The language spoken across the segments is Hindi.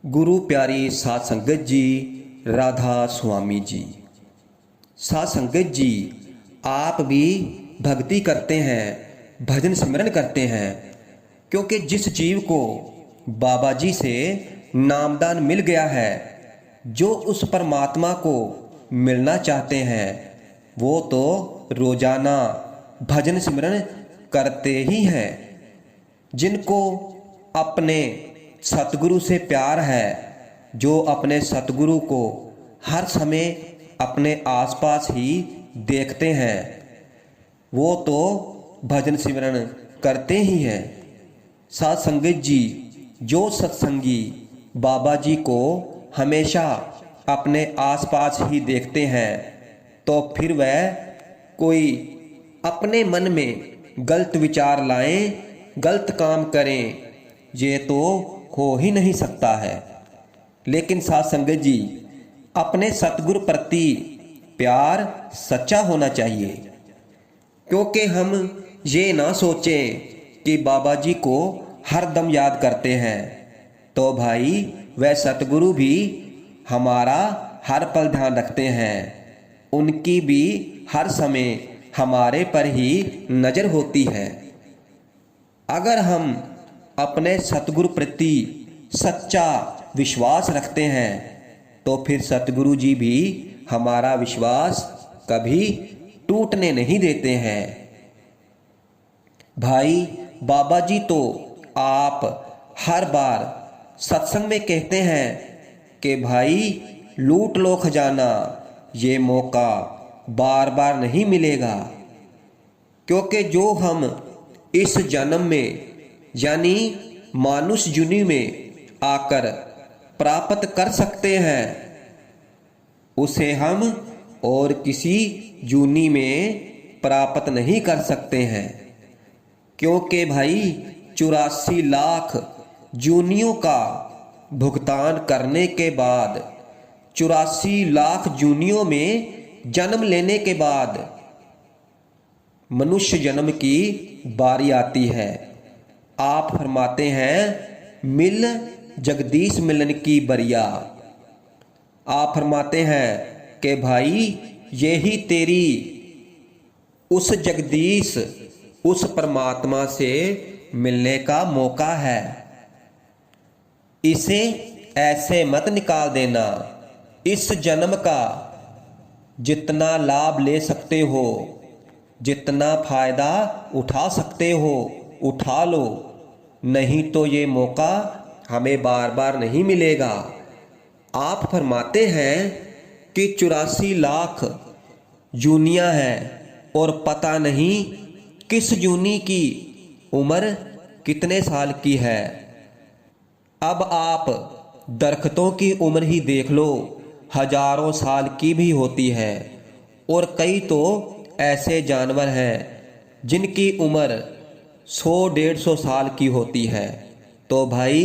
गुरु प्यारी साध संगत जी, राधा स्वामी जी। साध संगत जी, आप भी भक्ति करते हैं, भजन सिमरन करते हैं, क्योंकि जिस जीव को बाबा जी से नामदान मिल गया है, जो उस परमात्मा को मिलना चाहते हैं, वो तो रोजाना भजन सिमरन करते ही हैं। जिनको अपने सतगुरु से प्यार है, जो अपने सतगुरु को हर समय अपने आसपास ही देखते हैं, वो तो भजन सिमरन करते ही हैं। साध संगत जी, जो सत्संगी बाबा जी को हमेशा अपने आसपास ही देखते हैं, तो फिर वह कोई अपने मन में गलत विचार लाएं, गलत काम करें, ये तो हो ही नहीं सकता है। लेकिन साध संगत जी, अपने सतगुरु प्रति प्यार सच्चा होना चाहिए, क्योंकि हम ये ना सोचें कि बाबा जी को हर दम याद करते हैं, तो भाई वह सतगुरु भी हमारा हर पल ध्यान रखते हैं, उनकी भी हर समय हमारे पर ही नज़र होती है। अगर हम अपने सतगुरु प्रति सच्चा विश्वास रखते हैं, तो फिर सतगुरु जी भी हमारा विश्वास कभी टूटने नहीं देते हैं। भाई बाबा जी तो आप हर बार सत्संग में कहते हैं कि भाई लूट लो खजाना, ये मौका बार बार नहीं मिलेगा, क्योंकि जो हम इस जन्म में यानी मानुष जूनी में आकर प्राप्त कर सकते हैं, उसे हम और किसी जूनी में प्राप्त नहीं कर सकते हैं। क्योंकि भाई 84 लाख जूनियों का भुगतान करने के बाद, 84 लाख जूनियों में जन्म लेने के बाद मनुष्य जन्म की बारी आती है। आप फरमाते हैं, मिल जगदीश मिलन की बरिया। आप फरमाते हैं कि भाई यही तेरी उस जगदीश, उस परमात्मा से मिलने का मौका है। इसे ऐसे मत निकाल देना। इस जन्म का जितना लाभ ले सकते हो, जितना फायदा उठा सकते हो, उठा लो, नहीं तो ये मौका हमें बार बार नहीं मिलेगा। आप फरमाते हैं कि 84 लाख जूनियां हैं और पता नहीं किस जूनी की उम्र कितने साल की है। अब आप दरख्तों की उम्र ही देख लो, हजारों साल की भी होती है, और कई तो ऐसे जानवर हैं जिनकी उम्र 100-150 साल की होती है। तो भाई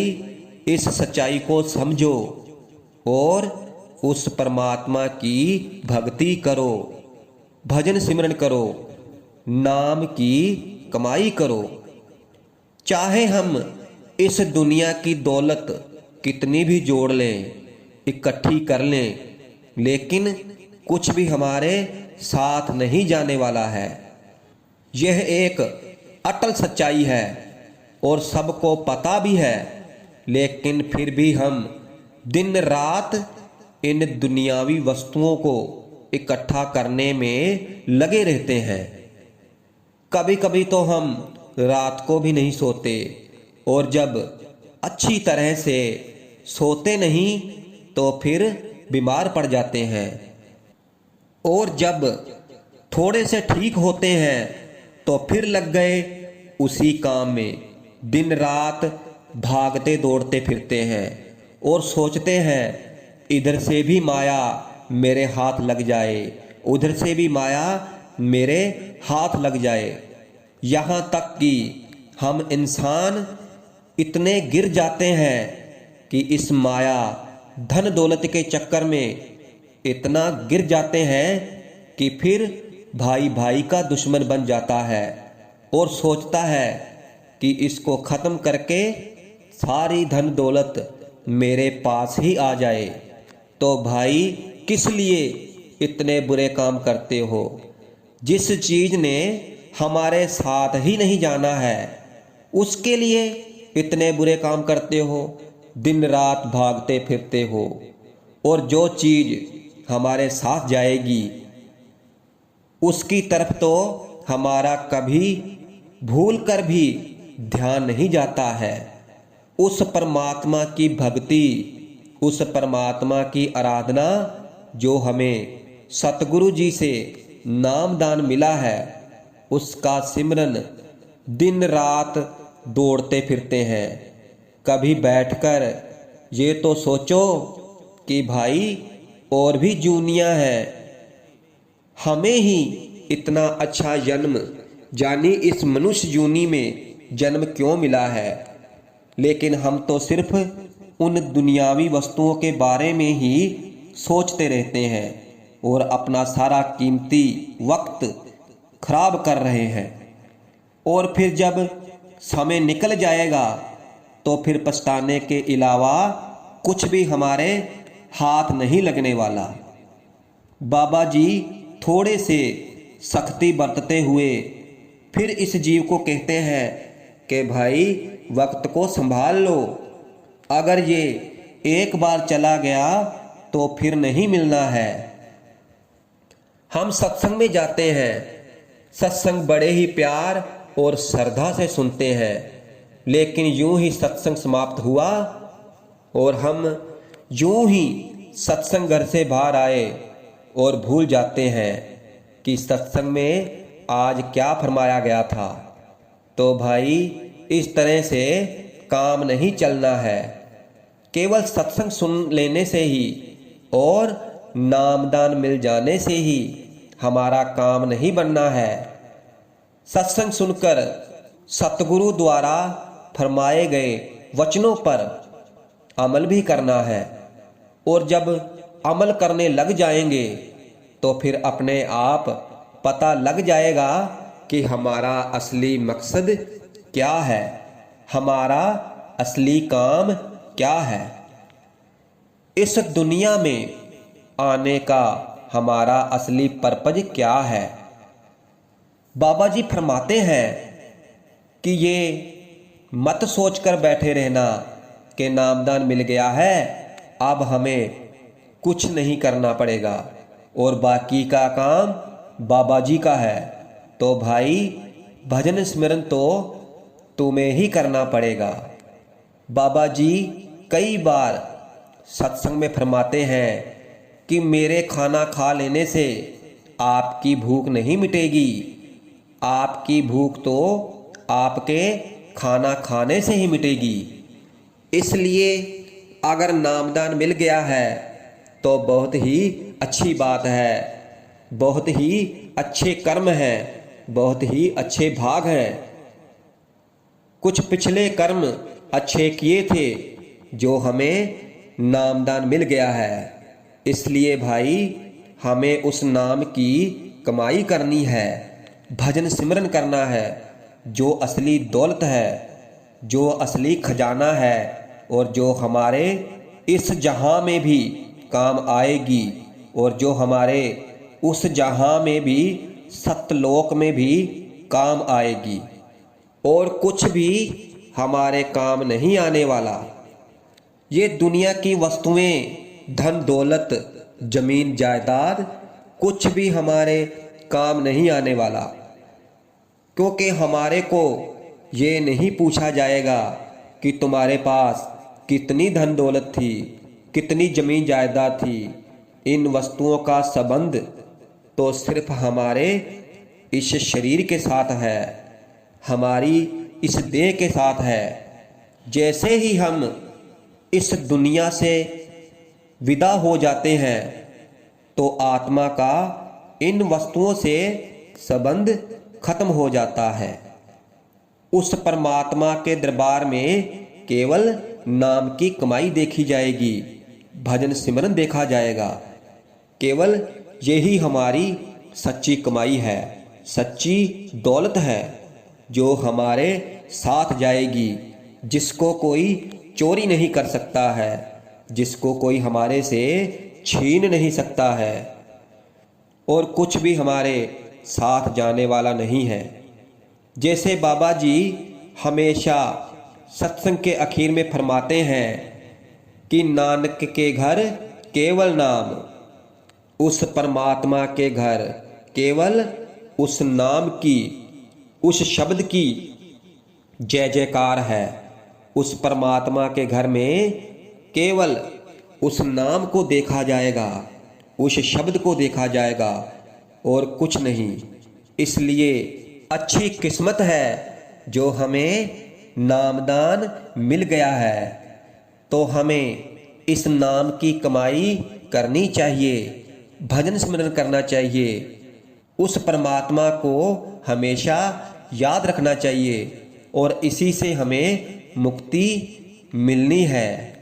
इस सच्चाई को समझो और उस परमात्मा की भक्ति करो, भजन सिमरन करो, नाम की कमाई करो। चाहे हम इस दुनिया की दौलत कितनी भी जोड़ लें, इकट्ठी कर लें, लेकिन कुछ भी हमारे साथ नहीं जाने वाला है। यह एक अटल सच्चाई है और सबको पता भी है, लेकिन फिर भी हम दिन रात इन दुनियावी वस्तुओं को इकट्ठा करने में लगे रहते हैं। कभी कभी तो हम रात को भी नहीं सोते, और जब अच्छी तरह से सोते नहीं तो फिर बीमार पड़ जाते हैं, और जब थोड़े से ठीक होते हैं तो फिर लग गए उसी काम में, दिन रात भागते दौड़ते फिरते हैं और सोचते हैं इधर से भी माया मेरे हाथ लग जाए, उधर से भी माया मेरे हाथ लग जाए। यहाँ तक कि हम इंसान इतने गिर जाते हैं कि इस माया धन दौलत के चक्कर में इतना गिर जाते हैं कि फिर भाई भाई का दुश्मन बन जाता है और सोचता है कि इसको ख़त्म करके सारी धन दौलत मेरे पास ही आ जाए। तो भाई किस लिए इतने बुरे काम करते हो? जिस चीज़ ने हमारे साथ ही नहीं जाना है उसके लिए इतने बुरे काम करते हो, दिन रात भागते फिरते हो। और जो चीज़ हमारे साथ जाएगी उसकी तरफ तो हमारा कभी भूल कर भी ध्यान नहीं जाता है। उस परमात्मा की भक्ति, उस परमात्मा की आराधना जो हमें सतगुरु जी से नामदान मिला है, उसका सिमरन दिन रात दौड़ते फिरते हैं। कभी बैठकर ये तो सोचो कि भाई और भी जूनियाँ हैं, हमें ही इतना अच्छा जन्म जानी इस मनुष्य जूनी में जन्म क्यों मिला है। लेकिन हम तो सिर्फ उन दुनियावी वस्तुओं के बारे में ही सोचते रहते हैं और अपना सारा कीमती वक्त खराब कर रहे हैं। और फिर जब समय निकल जाएगा तो फिर पछताने के अलावा कुछ भी हमारे हाथ नहीं लगने वाला। बाबा जी थोड़े से सख्ती बरतते हुए फिर इस जीव को कहते हैं कि भाई वक्त को संभाल लो, अगर ये एक बार चला गया तो फिर नहीं मिलना है। हम सत्संग में जाते हैं, सत्संग बड़े ही प्यार और श्रद्धा से सुनते हैं, लेकिन यूं ही सत्संग समाप्त हुआ और हम यूं ही सत्संग घर से बाहर आए और भूल जाते हैं कि सत्संग में आज क्या फरमाया गया था। तो भाई इस तरह से काम नहीं चलना है। केवल सत्संग सुन लेने से ही और नामदान मिल जाने से ही हमारा काम नहीं बनना है। सत्संग सुनकर सतगुरु द्वारा फरमाए गए वचनों पर अमल भी करना है। और जब अमल करने लग जाएंगे तो फिर अपने आप पता लग जाएगा कि हमारा असली मकसद क्या है, हमारा असली काम क्या है, इस दुनिया में आने का हमारा असली पर्पज क्या है। बाबा जी फरमाते हैं कि ये मत सोचकर बैठे रहना कि नामदान मिल गया है, अब हमें कुछ नहीं करना पड़ेगा और बाकी का काम बाबा जी का है। तो भाई भजन स्मरण तो तुम्हें ही करना पड़ेगा। बाबा जी कई बार सत्संग में फरमाते हैं कि मेरे खाना खा लेने से आपकी भूख नहीं मिटेगी, आपकी भूख तो आपके खाना खाने से ही मिटेगी। इसलिए अगर नामदान मिल गया है तो बहुत ही अच्छी बात है, बहुत ही अच्छे कर्म हैं, बहुत ही अच्छे भाग हैं। कुछ पिछले कर्म अच्छे किए थे जो हमें नामदान मिल गया है। इसलिए भाई हमें उस नाम की कमाई करनी है, भजन सिमरन करना है। जो असली दौलत है, जो असली खजाना है और जो हमारे इस जहां में भी काम आएगी और जो हमारे उस जहां में भी सतलोक में भी काम आएगी। और कुछ भी हमारे काम नहीं आने वाला। ये दुनिया की वस्तुएं, धन दौलत, जमीन जायदाद कुछ भी हमारे काम नहीं आने वाला, क्योंकि हमारे को ये नहीं पूछा जाएगा कि तुम्हारे पास कितनी धन दौलत थी, कितनी जमीन जायदाद थी। इन वस्तुओं का संबंध तो सिर्फ हमारे इस शरीर के साथ है, हमारी इस देह के साथ है। जैसे ही हम इस दुनिया से विदा हो जाते हैं तो आत्मा का इन वस्तुओं से संबंध खत्म हो जाता है। उस परमात्मा के दरबार में केवल नाम की कमाई देखी जाएगी, भजन सिमरन देखा जाएगा। केवल यही हमारी सच्ची कमाई है, सच्ची दौलत है जो हमारे साथ जाएगी, जिसको कोई चोरी नहीं कर सकता है, जिसको कोई हमारे से छीन नहीं सकता है, और कुछ भी हमारे साथ जाने वाला नहीं है। जैसे बाबा जी हमेशा सत्संग के आखिर में फरमाते हैं कि नानक के घर केवल नाम, उस परमात्मा के घर केवल उस नाम की, उस शब्द की जय जयकार है। उस परमात्मा के घर में केवल उस नाम को देखा जाएगा, उस शब्द को देखा जाएगा और कुछ नहीं। इसलिए अच्छी किस्मत है जो हमें नामदान मिल गया है, तो हमें इस नाम की कमाई करनी चाहिए, भजन स्मरण करना चाहिए, उस परमात्मा को हमेशा याद रखना चाहिए और इसी से हमें मुक्ति मिलनी है।